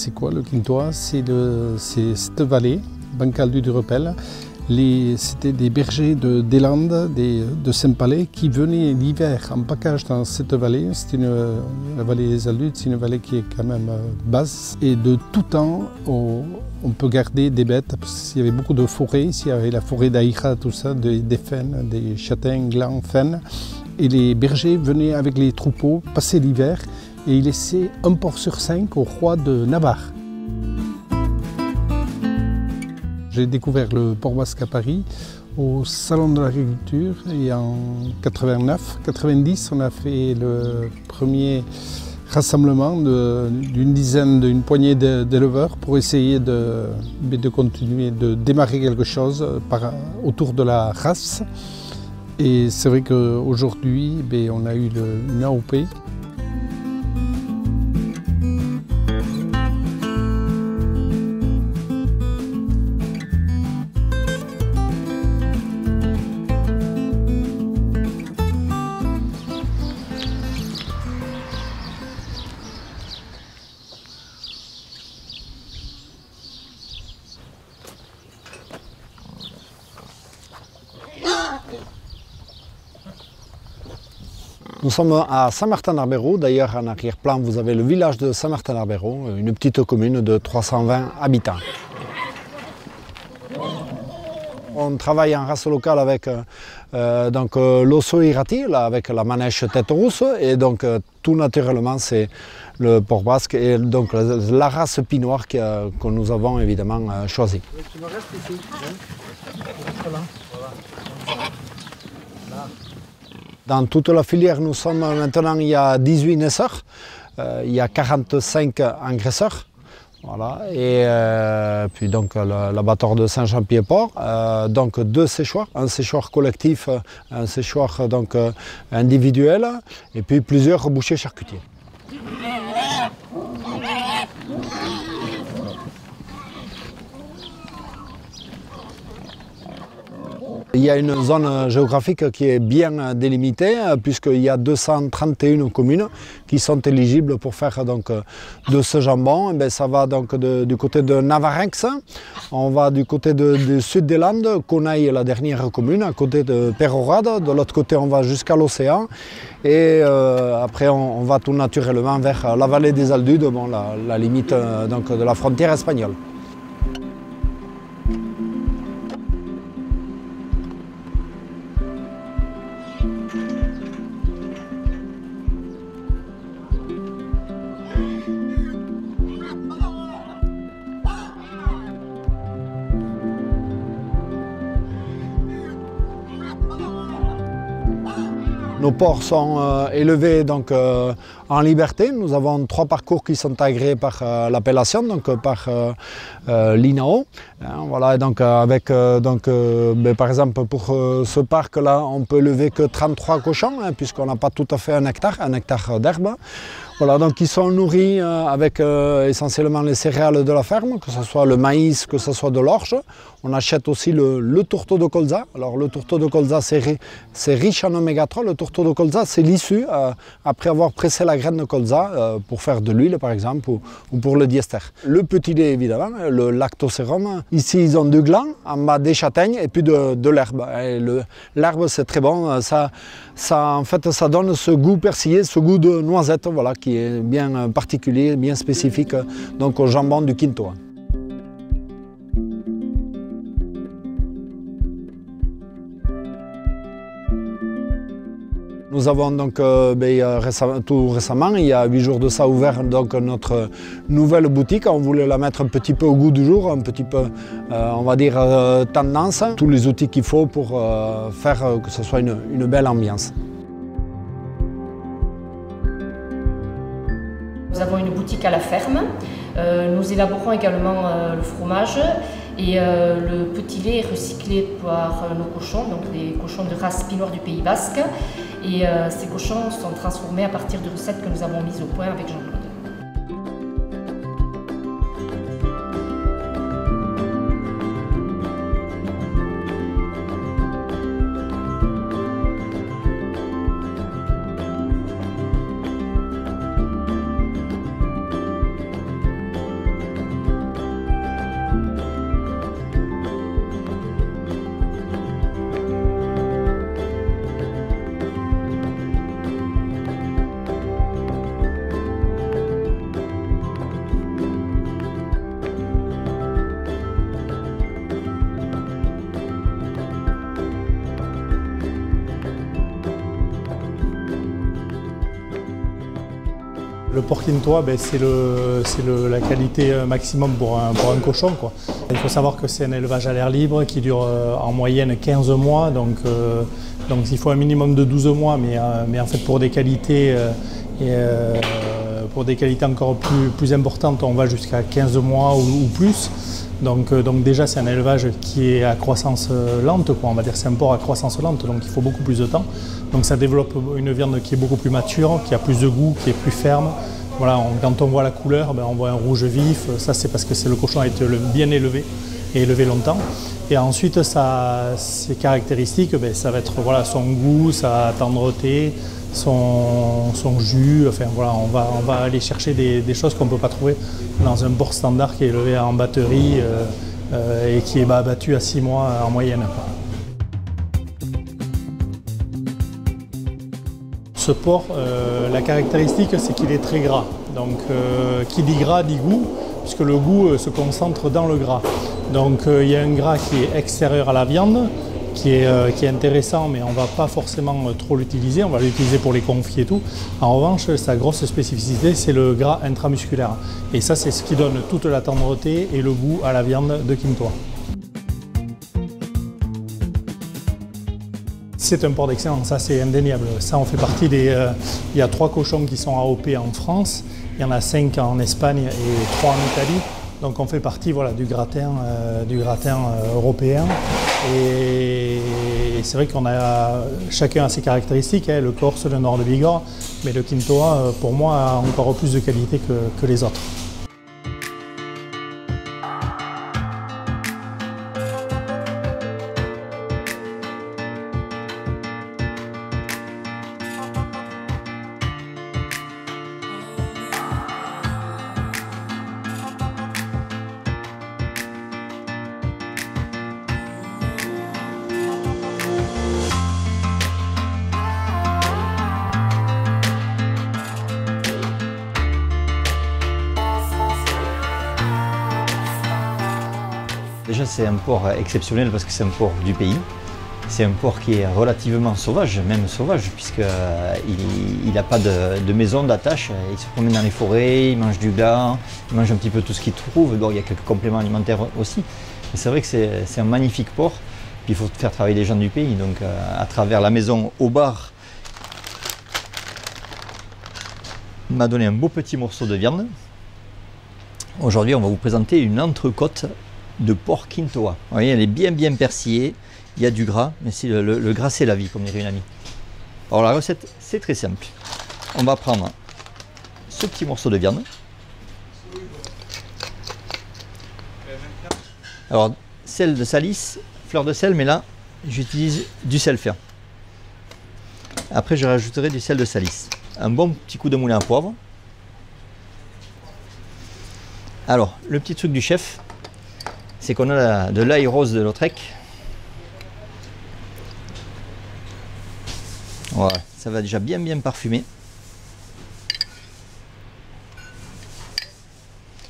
c'est quoi le Quintoa? C'est cette vallée, Bancaldu du Repel. C'était des bergers des Landes, de Saint-Palais, qui venaient l'hiver en package dans cette vallée. La vallée des Aldudes, c'est une vallée qui est quand même basse. Et de tout temps, on peut garder des bêtes, parce qu'il y avait beaucoup de forêts. Ici, il y avait la forêt d'Aïra, tout ça, des frênes, des châtaignes, glands, frênes. Et les bergers venaient avec les troupeaux passer l'hiver et ils laissaient un porc sur 5 au roi de Navarre. J'ai découvert le porc basque à Paris au Salon de l'Agriculture et en 89-90 on a fait le premier rassemblement d'une poignée d'éleveurs pour essayer de continuer, de démarrer quelque chose autour de la race. Et c'est vrai qu'aujourd'hui, on a eu une AOP. Nous sommes à Saint-Martin-d'Arbérault. D'ailleurs, en arrière-plan, vous avez le village de Saint-Martin-d'Arbérault, une petite commune de 320 habitants. On travaille en race locale avec l'Osso Irati, avec la manèche tête rousse, et donc tout naturellement c'est le porc basque et donc la race pinoire que nous avons évidemment choisie. Tu me restes ici, hein? Dans toute la filière, nous sommes maintenant, il y a 18 naisseurs, il y a 45 engraisseurs. Voilà. Et puis donc l'abattoir de Saint-Jean-Pied-Port, donc 2 séchoirs, un séchoir collectif, un séchoir donc individuel, et puis plusieurs bouchers charcutiers. Il y a une zone géographique qui est bien délimitée puisqu'il y a 231 communes qui sont éligibles pour faire donc, de ce jambon. Et ça va donc du côté de Navarex, on va du côté du sud des Landes, Conaille est la dernière commune, à côté de Pérorade. De l'autre côté on va jusqu'à l'océan et après on va tout naturellement vers la vallée des Aldudes, la limite donc, de la frontière espagnole. Nos porcs sont élevés donc, en liberté. Nous avons 3 parcours qui sont agréés par l'appellation, donc par l'INAO. Voilà, donc, avec, par exemple, pour ce parc-là, on peut lever que 33 cochons, puisqu'on n'a pas tout à fait un hectare d'herbe. Voilà, donc ils sont nourris avec essentiellement les céréales de la ferme, que ce soit le maïs, que ce soit de l'orge. On achète aussi le tourteau de colza. Alors le tourteau de colza c'est riche en oméga 3. Le tourteau de colza c'est l'issue après avoir pressé la graine de colza pour faire de l'huile par exemple ou pour le diester. Le petit lait évidemment, le lactosérum. Ici ils ont du gland, en bas des châtaignes et puis de l'herbe. L'herbe c'est très bon, en fait, ça donne ce goût persillé, ce goût de noisette voilà, qui est bien particulier, bien spécifique donc, au jambon du Quintoa. Nous avons donc tout récemment, il y a 8 jours de ça, ouvert donc, notre nouvelle boutique. On voulait la mettre un petit peu au goût du jour, un petit peu, on va dire, tendance. Tous les outils qu'il faut pour faire que ce soit une belle ambiance. Nous avons une boutique à la ferme. Nous élaborons également le fromage et le petit lait est recyclé par nos cochons, donc des cochons de race pinoire du Pays Basque. Et ces cochons sont transformés à partir de recettes que nous avons mises au point avec Jean-Claude. Le porc quintois, c'est la qualité maximum pour un cochon, quoi. Il faut savoir que c'est un élevage à l'air libre qui dure en moyenne 15 mois, donc il faut un minimum de 12 mois, mais en fait pour des qualités, encore plus importantes, on va jusqu'à 15 mois ou plus. Donc déjà c'est un élevage qui est à croissance lente, quoi. On va dire que c'est un porc à croissance lente, donc il faut beaucoup plus de temps. Donc ça développe une viande qui est beaucoup plus mature, qui a plus de goût, qui est plus ferme. Voilà, quand on voit la couleur, on voit un rouge vif. Ça c'est parce que le cochon a été bien élevé et élevé longtemps. Et ensuite ses caractéristiques, ça va être voilà, son goût, sa tendreté, son jus. Enfin voilà, on va aller chercher des choses qu'on ne peut pas trouver dans un porc standard qui est élevé en batterie et qui est abattu à 6 mois en moyenne. Ce porc, la caractéristique, c'est qu'il est très gras. Donc, qui dit gras dit goût, puisque le goût se concentre dans le gras. Donc, il y a un gras qui est extérieur à la viande, qui est intéressant, mais on ne va pas forcément trop l'utiliser. On va l'utiliser pour les confits et tout. En revanche, sa grosse spécificité, c'est le gras intramusculaire. Et ça, c'est ce qui donne toute la tendreté et le goût à la viande de quintois. C'est un porc d'excellence, ça c'est indéniable. Ça, on fait partie il y a 3 cochons qui sont AOP en France, il y en a 5 en Espagne et 3 en Italie. Donc on fait partie voilà, du gratin européen. Et c'est vrai qu'on a chacun a ses caractéristiques, le Corse, le Nord de Bigorre, mais le quintois, pour moi, a encore plus de qualité que les autres. Déjà, c'est un porc exceptionnel parce que c'est un porc du pays. C'est un porc qui est relativement sauvage, même sauvage, puisqu'il n'a pas de maison, d'attache. Il se promène dans les forêts, il mange du glas, il mange un petit peu tout ce qu'il trouve. Bon, il y a quelques compléments alimentaires aussi. Mais c'est vrai que c'est un magnifique porc. Puis il faut faire travailler les gens du pays. Donc, à travers la maison au bar, il m'a donné un beau petit morceau de viande. Aujourd'hui, on va vous présenter une entrecôte de porc quintois. Vous voyez, elle est bien persillée, il y a du gras, mais le gras c'est la vie, comme dirait une amie. Alors la recette, c'est très simple. On va prendre ce petit morceau de viande. Alors, sel de Salis, fleur de sel, mais là, j'utilise du sel fin. Après, je rajouterai du sel de Salis. Un bon petit coup de moulin à poivre. Alors, le petit truc du chef, c'est qu'on a de l'ail rose de Lautrec. Voilà, ça va déjà bien parfumer.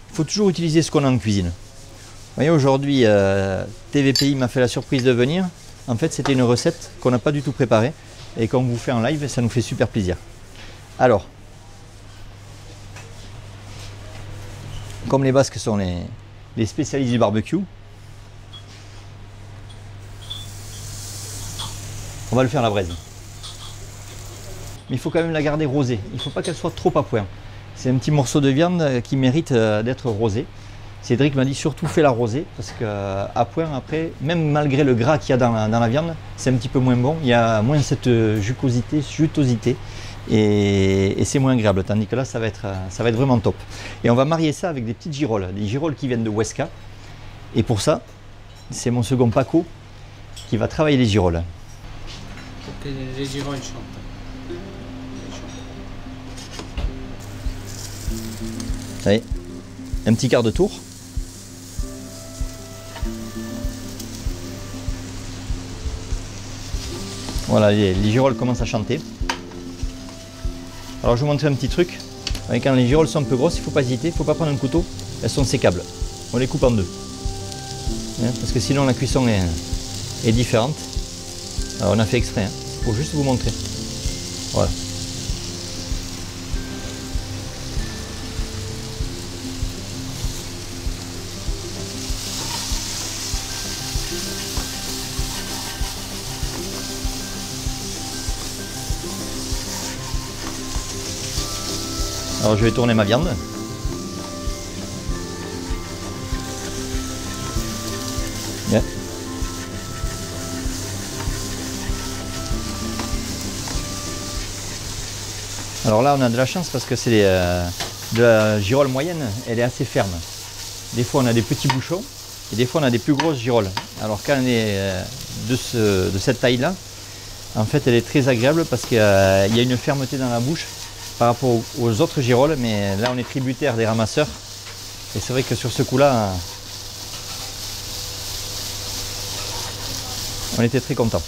Il faut toujours utiliser ce qu'on a en cuisine. Vous voyez, aujourd'hui, TVPI m'a fait la surprise de venir. En fait, c'était une recette qu'on n'a pas du tout préparée. Et qu'on vous fait en live, ça nous fait super plaisir. Alors, comme les Basques sont les spécialistes du barbecue, on va le faire à la braise. Mais il faut quand même la garder rosée. Il ne faut pas qu'elle soit trop à point. C'est un petit morceau de viande qui mérite d'être rosé. Cédric m'a dit surtout fais-la rosée parce qu'à point après, même malgré le gras qu'il y a dans la viande, c'est un petit peu moins bon. Il y a moins cette jutosité et c'est moins agréable. Tandis que là, ça va être vraiment top. Et on va marier ça avec des petites girolles. Des girolles qui viennent de Huesca. Et pour ça, c'est mon second Paco qui va travailler les girolles. Pour que les girolles chantent. Vous voyez, un petit quart de tour. Voilà, les girolles commencent à chanter. Alors je vais vous montrer un petit truc. Quand les girolles sont un peu grosses, il ne faut pas hésiter, il ne faut pas prendre un couteau. Elles sont sécables. On les coupe en deux. Parce que sinon la cuisson est différente. Alors on a fait exprès, pour juste vous montrer. Voilà. Alors je vais tourner ma viande. Bien. Alors là on a de la chance parce que c'est de la girole moyenne, elle est assez ferme. Des fois on a des petits bouchons et des fois on a des plus grosses girolles. Alors quand elle est de cette taille là, en fait elle est très agréable parce qu'il y a une fermeté dans la bouche par rapport aux autres girolles, mais là on est tributaire des ramasseurs et c'est vrai que sur ce coup là on était très contents.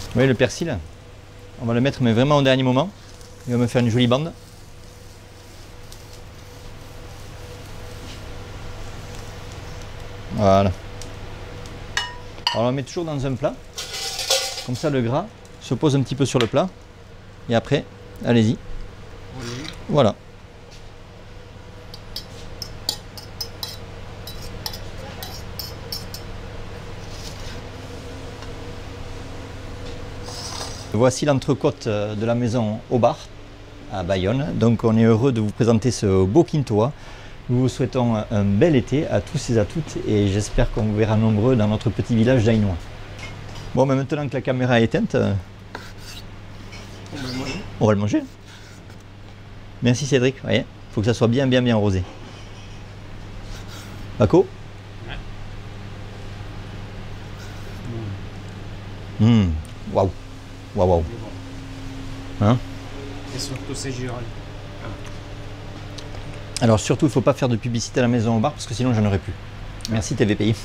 Vous voyez le persil, on va le mettre mais vraiment au dernier moment. Il va me faire une jolie bande. Voilà. Alors on le met toujours dans un plat. Comme ça le gras se pose un petit peu sur le plat. Et après, allez-y. Voilà. Voici l'entrecôte de la maison au bar à Bayonne. Donc on est heureux de vous présenter ce beau quintoa. Nous vous souhaitons un bel été à tous et à toutes et j'espère qu'on vous verra nombreux dans notre petit village d'Aïnois. Bon, mais maintenant que la caméra est éteinte, on va le manger. Merci Cédric, il faut que ça soit bien rosé. Paco? Waouh. Waouh. Hein? Et surtout ces girolles. Alors surtout, il ne faut pas faire de publicité à la maison au bar parce que sinon j'en aurais plus. Merci TVPI.